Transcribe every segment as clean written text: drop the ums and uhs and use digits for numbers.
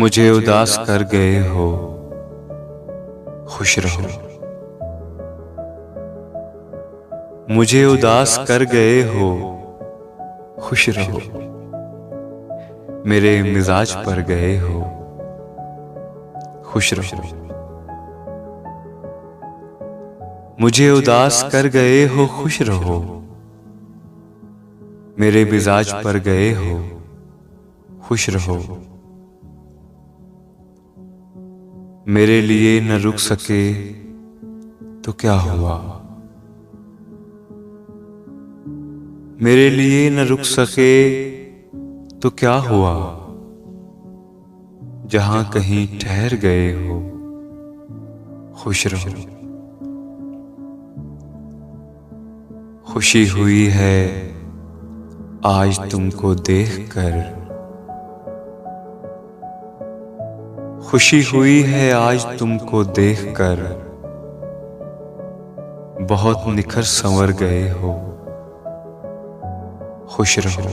मुझे उदास कर गए हो, खुश रहो। मुझे उदास कर गए हो, खुश रहो। मेरे मिजाज पर गए हो, खुश रहो। मुझे उदास कर गए हो, खुश रहो। मेरे मिजाज पर गए हो, खुश रहो। मेरे लिए न रुक सके तो क्या हुआ, मेरे लिए न रुक सके तो क्या हुआ। जहां कहीं ठहर गए हो, खुश रहो। खुशी हुई है आज तुमको देखकर, खुशी हुई है आज तुमको देखकर। बहुत निखर संवर गए हो, खुश रहो।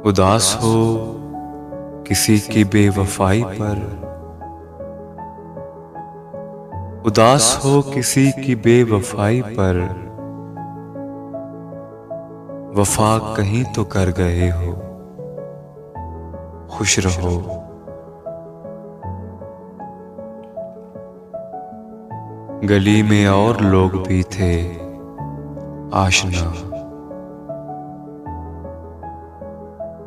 उदास हो किसी की बेवफाई पर, उदास हो किसी की बेवफाई पर। वफा कहीं तो कर गए हो, खुश रहो। गली में और लोग भी थे आशना,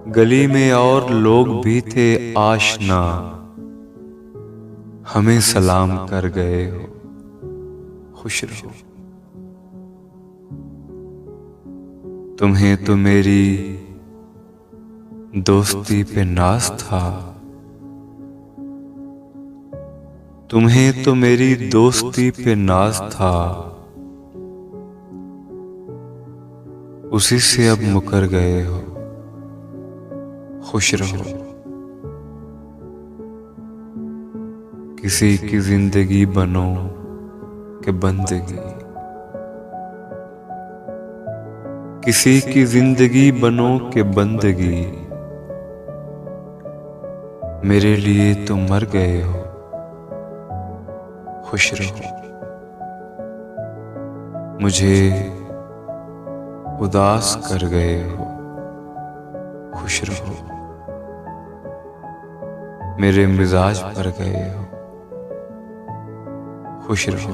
गली में और लोग भी थे आशना। हमें सलाम कर गए हो, खुश रहो। तुम्हें तो मेरी दोस्ती पे नाज था, तुम्हें तो मेरी दोस्ती पे नाज था। उसी से अब मुकर गए हो, खुश रहो। किसी की जिंदगी बनो कि बंदगी, किसी की जिंदगी बनो कि बंदगी। मेरे लिए तुम मर गए हो, खुश रहो। मुझे उदास कर गए हो, खुश रहो। मेरे मिजाज पर गए हो, खुश रहो।